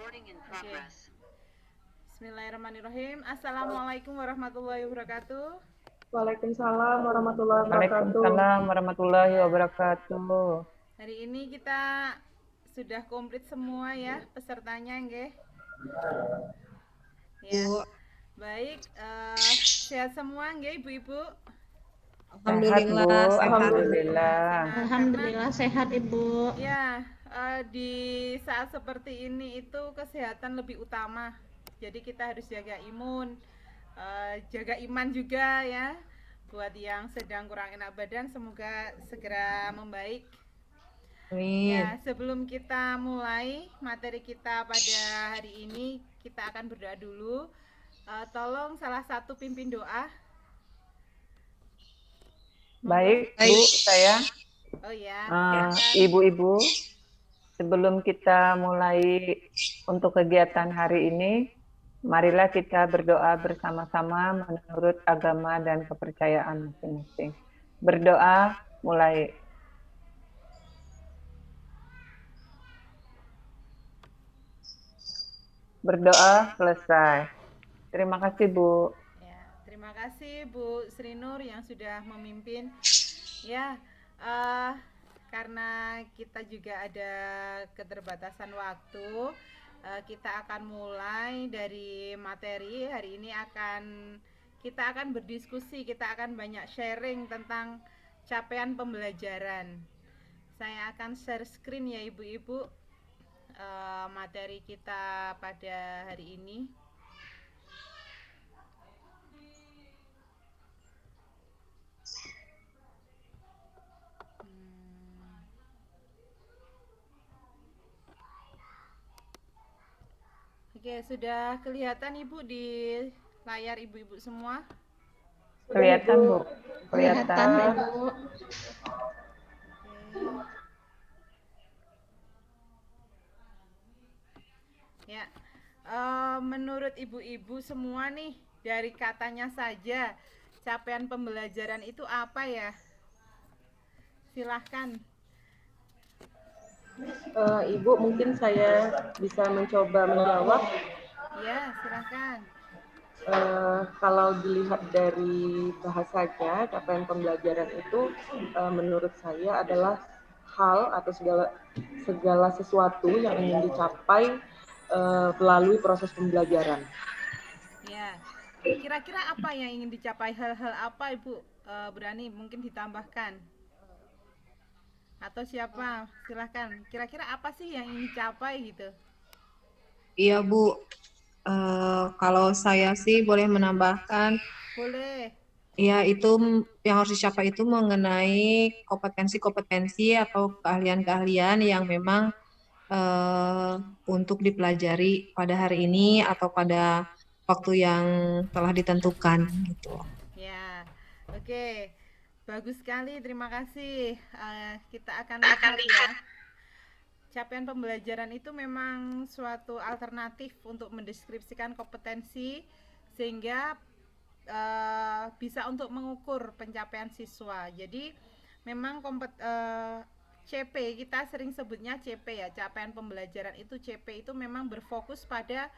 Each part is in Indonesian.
Oke. Bismillahirrahmanirrahim. Assalamualaikum warahmatullahi wabarakatuh. Waalaikumsalam warahmatullahi wabarakatuh. Waalaikumsalam warahmatullahi Ya, wabarakatuh. hari ini kita sudah komplit semua ya pesertanya, nggih. Ya, Bu. baik. Sehat semua, nggih, ibu-ibu. Alhamdulillah Sehat, Bu. sehat. Alhamdulillah. Sehat. Alhamdulillah sehat Ibu. Ya, di saat seperti ini itu kesehatan lebih utama. Jadi kita harus jaga imun, jaga iman juga ya. Buat yang sedang kurang enak badan, semoga segera membaik. Amin. Ya, sebelum kita mulai materi kita pada hari ini, kita akan berdoa dulu. Tolong salah satu pimpin doa. Baik, Bu, saya. Oh ya. Ibu-ibu, sebelum kita mulai untuk kegiatan hari ini, marilah kita berdoa bersama-sama menurut agama dan kepercayaan masing-masing. Berdoa mulai. Berdoa selesai. Terima kasih, Bu. Ya, terima kasih Bu Sri Nur yang sudah memimpin. Ya, karena kita juga ada keterbatasan waktu, kita akan mulai dari materi. Hari ini kita akan berdiskusi, kita akan banyak sharing tentang capaian pembelajaran. Saya akan share screen ya ibu-ibu, materi kita pada hari ini. Oke, sudah kelihatan Ibu di layar ibu-ibu semua? Kelihatan, Bu. Kelihatan Ibu. Ya, menurut ibu-ibu semua nih, dari katanya saja, capaian pembelajaran itu apa ya? Silahkan. Ibu, mungkin saya bisa mencoba menjawab. Ya, silahkan. Kalau dilihat dari bahasanya, capaian pembelajaran itu menurut saya adalah hal atau segala sesuatu yang ingin dicapai melalui proses pembelajaran. Ya, kira-kira apa yang ingin dicapai? Hal-hal apa Ibu berani mungkin ditambahkan? Atau siapa? Silahkan. Kira-kira apa sih yang ingin dicapai gitu? Iya Bu. Kalau saya sih boleh menambahkan. Boleh. Ya, itu yang harus dicapai itu mengenai kompetensi-kompetensi atau keahlian-keahlian yang memang untuk dipelajari pada hari ini atau pada waktu yang telah ditentukan gitu. Ya, oke. Bagus sekali, terima kasih. Kita akan lihat ya. Capaian pembelajaran itu memang suatu alternatif untuk mendeskripsikan kompetensi sehingga bisa untuk mengukur pencapaian siswa. Jadi memang CP, kita sering sebutnya CP ya, capaian pembelajaran itu CP itu memang berfokus pada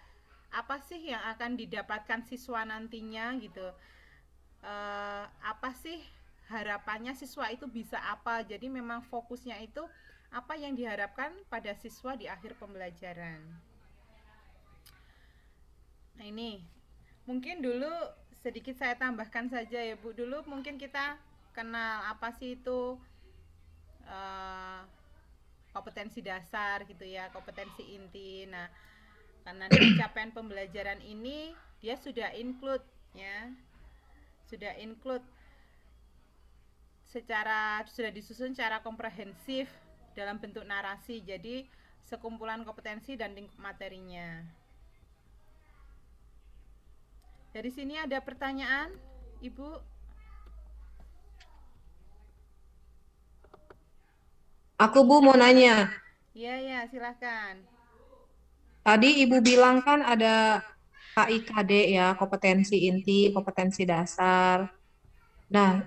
apa sih yang akan didapatkan siswa nantinya gitu. Apa sih harapannya siswa itu bisa apa. Jadi memang fokusnya itu apa yang diharapkan pada siswa di akhir pembelajaran. Nah ini mungkin dulu sedikit saya tambahkan saja ya Bu. Dulu mungkin kita kenal apa sih itu kompetensi dasar gitu ya, kompetensi inti. Nah, karena di capaian pembelajaran ini dia sudah include ya, sudah disusun secara komprehensif dalam bentuk narasi. Jadi sekumpulan kompetensi dan lingkup materinya. Dari sini ada pertanyaan, Ibu? Aku Bu mau nanya. Iya, silahkan. Tadi Ibu bilang kan ada KIKD ya, kompetensi inti, kompetensi dasar. Nah,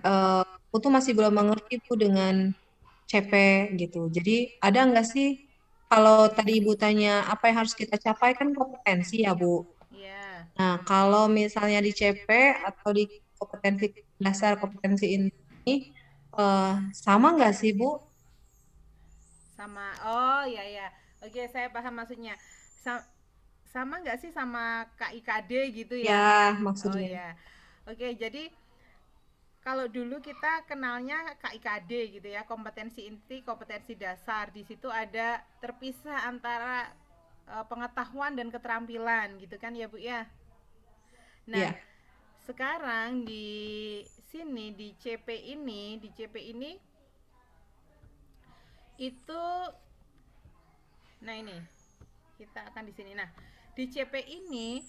aku tuh masih belum mengerti Bu dengan CP gitu. Jadi ada nggak sih kalau tadi Ibu tanya apa yang harus kita capai kan kompetensi ya Bu. Iya. Nah, kalau misalnya di CP atau di kompetensi dasar kompetensi ini sama nggak sih Bu? Sama. Oh, ya ya. Oke, saya paham maksudnya. Sama nggak sih sama KIKD gitu ya? Ya, Oh maksudnya. ya. Oke, jadi kalau dulu kita kenalnya KIKD gitu ya, kompetensi inti, kompetensi dasar. Di situ ada terpisah antara pengetahuan dan keterampilan gitu kan ya Bu ya. Nah, Ya, sekarang di sini di CP ini itu, nah ini kita akan di sini. Nah, di CP ini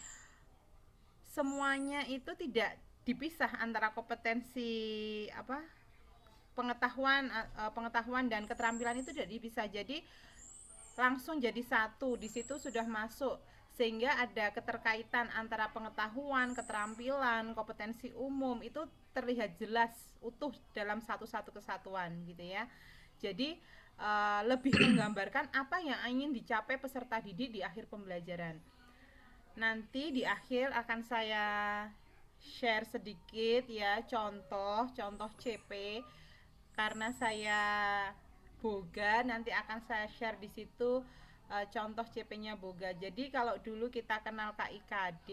semuanya itu tidak dipisah antara kompetensi apa pengetahuan dan keterampilan itu tidak dipisah, jadi langsung jadi satu. Di situ sudah masuk sehingga ada keterkaitan antara pengetahuan, keterampilan, kompetensi umum itu terlihat jelas utuh dalam satu kesatuan gitu ya. Jadi lebih menggambarkan apa yang ingin dicapai peserta didik di akhir pembelajaran. Nanti di akhir akan saya share sedikit ya contoh CP karena saya boga, nanti akan saya share di situ contoh CP-nya boga. Jadi kalau dulu kita kenal KIKD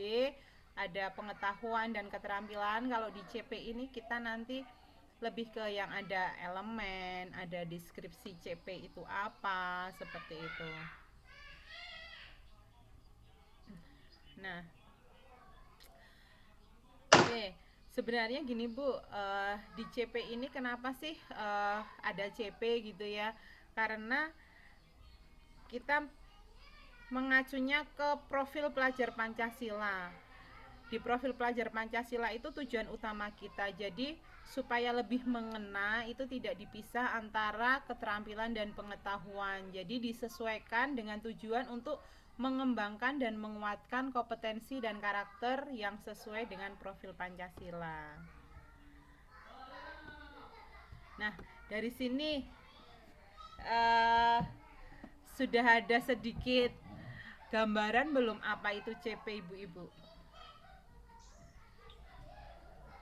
ada pengetahuan dan keterampilan, kalau di CP ini kita nanti lebih ke yang ada elemen, ada deskripsi CP itu apa, seperti itu. Nah, oke, sebenarnya gini Bu, di CP ini kenapa sih ada CP gitu ya? Karena kita mengacunya ke profil pelajar Pancasila. Di profil pelajar Pancasila itu tujuan utama kita. Jadi supaya lebih mengena itu tidak dipisah antara keterampilan dan pengetahuan. Jadi disesuaikan dengan tujuan untuk mengembangkan dan menguatkan kompetensi dan karakter yang sesuai dengan profil Pancasila. Nah, dari sini sudah ada sedikit gambaran belum apa itu CP Ibu-ibu?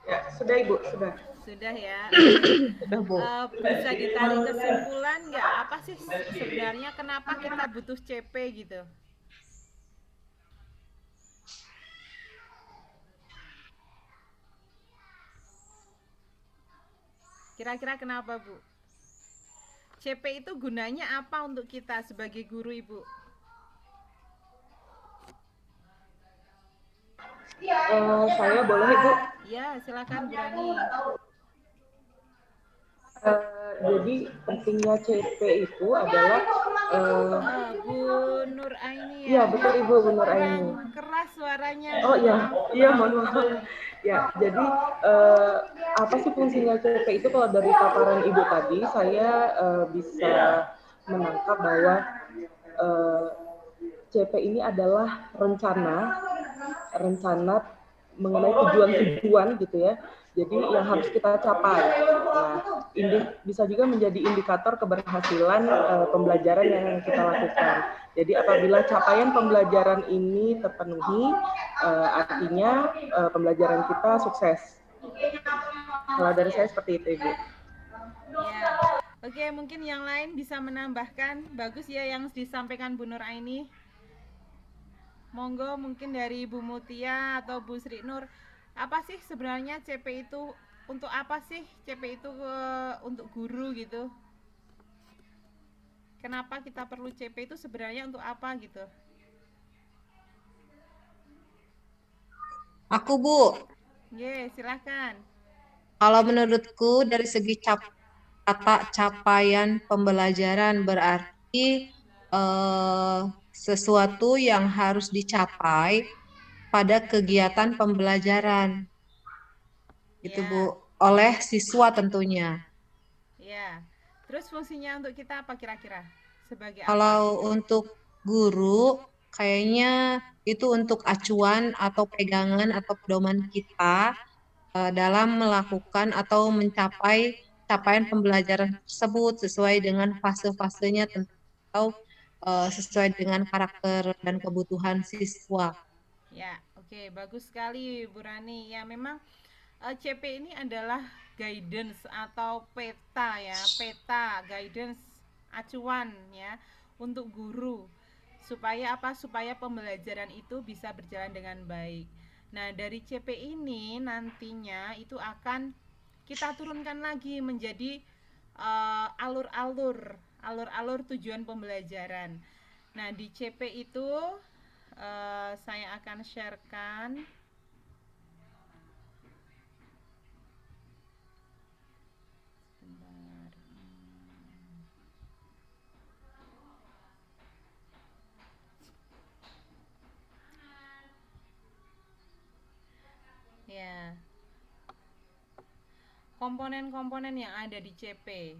Ya, sudah Ibu, sudah. Sudah ya. Sudah Bu. Bisa ditarik kesimpulan nggak apa sih sebenarnya kenapa kita butuh CP gitu? Kira-kira kenapa Bu? CP itu gunanya apa untuk kita sebagai guru Ibu? Saya boleh Ibu? Ya, silakan Bu Rani. Jadi pentingnya CP itu adalah Bu Nur Aini ya. Iya betul Ibu, Bu Nur Aini. Keras suaranya. Oh iya mohon maaf. Ya, jadi apa sih fungsinya CP itu? Kalau dari paparan Ibu tadi, saya bisa menangkap bahwa CP ini adalah rencana mengenai tujuan-tujuan gitu ya. Jadi yang harus kita capai. Nah, bisa juga menjadi indikator keberhasilan pembelajaran yang kita lakukan. Jadi apabila capaian pembelajaran ini terpenuhi, artinya pembelajaran kita sukses. Kalau dari saya seperti itu, Ibu. Ya. Oke, mungkin yang lain bisa menambahkan. Bagus ya yang disampaikan Bu Nur Aini. Monggo mungkin dari Bu Mutia atau Bu Sri Nur. Apa sih sebenarnya CP itu untuk apa sih? CP itu untuk guru gitu. Kenapa kita perlu CP itu sebenarnya untuk apa gitu? Aku Bu. Silakan. Kalau menurutku dari segi kata capaian pembelajaran berarti sesuatu yang harus dicapai pada kegiatan pembelajaran. Itu Bu, oleh siswa tentunya. Ya. Terus fungsinya untuk kita apa kira-kira? Sebagai apa? Kalau untuk guru kayaknya itu untuk acuan atau pegangan atau pedoman kita dalam melakukan atau mencapai capaian pembelajaran tersebut sesuai dengan fase-fasenya atau sesuai dengan karakter dan kebutuhan siswa. Ya, oke, bagus sekali Bu Rani. Ya, memang CP ini adalah guidance atau peta ya, peta guidance acuan ya untuk guru. Supaya apa? Supaya pembelajaran itu bisa berjalan dengan baik. Nah, dari CP ini nantinya itu akan kita turunkan lagi menjadi alur-alur tujuan pembelajaran. Nah, di CP itu saya akan sharekan. Sebentar. Ya. Komponen-komponen yang ada di CP.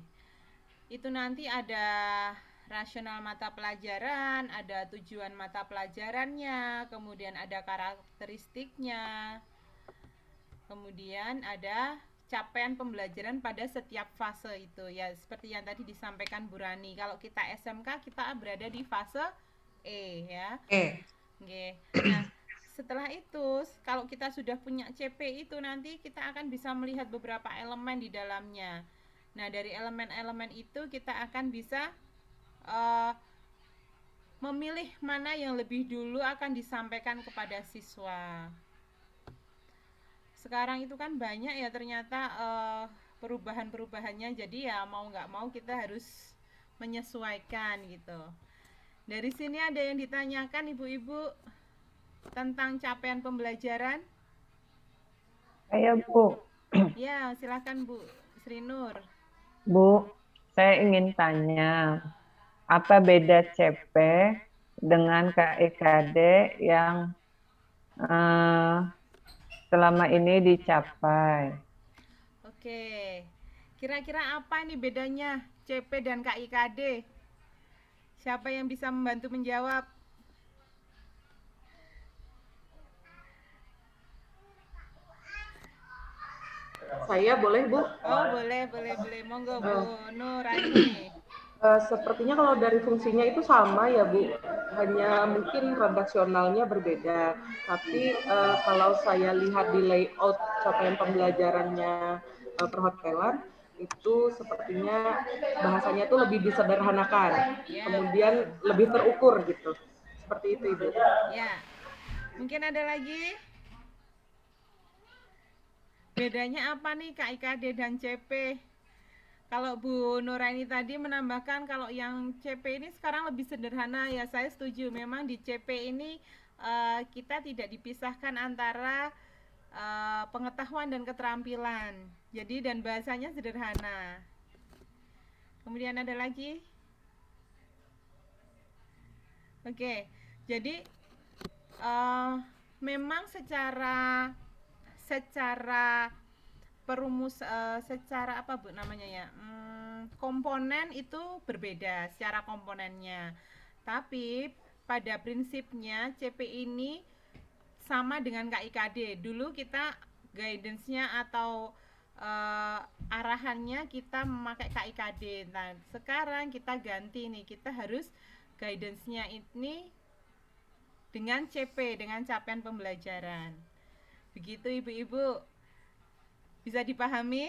Itu nanti ada rasional mata pelajaran, ada tujuan mata pelajarannya, kemudian ada karakteristiknya, kemudian ada capaian pembelajaran pada setiap fase itu ya, seperti yang tadi disampaikan Bu Rani. Kalau kita SMK kita berada di fase E ya. Oke. Nah, setelah itu kalau kita sudah punya CP itu nanti kita akan bisa melihat beberapa elemen di dalamnya. Nah, dari elemen-elemen itu kita akan bisa memilih mana yang lebih dulu akan disampaikan kepada siswa. Sekarang itu kan banyak ya ternyata perubahan-perubahannya, jadi ya mau nggak mau kita harus menyesuaikan gitu. Dari sini ada yang ditanyakan ibu-ibu tentang capaian pembelajaran? Saya Bu. Ya, silakan Bu Sri Nur. Bu, saya ingin tanya, apa beda CP dengan KIKD yang selama ini dicapai? Oke, kira-kira apa nih bedanya CP dan KIKD? Siapa yang bisa membantu menjawab? Saya boleh, Bu? Oh, boleh. Monggo Bu Nurani. Sepertinya kalau dari fungsinya itu sama ya Bu, hanya mungkin redaksionalnya berbeda. Tapi kalau saya lihat di layout capaian pembelajarannya perhotelan, itu sepertinya bahasanya itu lebih disederhanakan, kemudian lebih terukur gitu. Seperti itu Ibu. Ya, mungkin ada lagi? Bedanya apa nih KIKD dan CP? Kalau Bu Nuraini tadi menambahkan kalau yang CP ini sekarang lebih sederhana, ya saya setuju. Memang di CP ini kita tidak dipisahkan antara pengetahuan dan keterampilan. Jadi dan bahasanya sederhana. Kemudian ada lagi? Oke, jadi memang secara secara apa Bu namanya ya, komponen itu berbeda secara komponennya, tapi pada prinsipnya CP ini sama dengan KIKD. Dulu kita guidance-nya atau arahannya kita memakai KIKD. Nah, sekarang kita ganti nih, kita harus guidance-nya ini dengan CP, dengan capaian pembelajaran. Begitu ibu-ibu, bisa dipahami?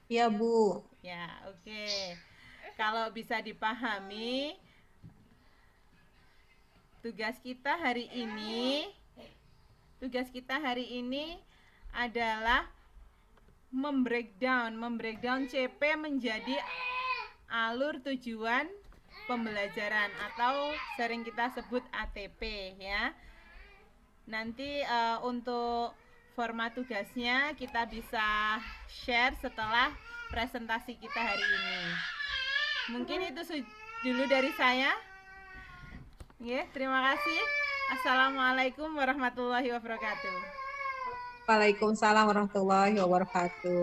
Ya Bu. Ya, oke. Kalau bisa dipahami, tugas kita hari ini adalah membreakdown CP menjadi alur tujuan pembelajaran atau sering kita sebut ATP ya. Nanti untuk format tugasnya kita bisa share setelah presentasi kita hari ini. Mungkin itu dulu dari saya. Ya, terima kasih. Assalamualaikum warahmatullahi wabarakatuh. Waalaikumsalam warahmatullahi wabarakatuh.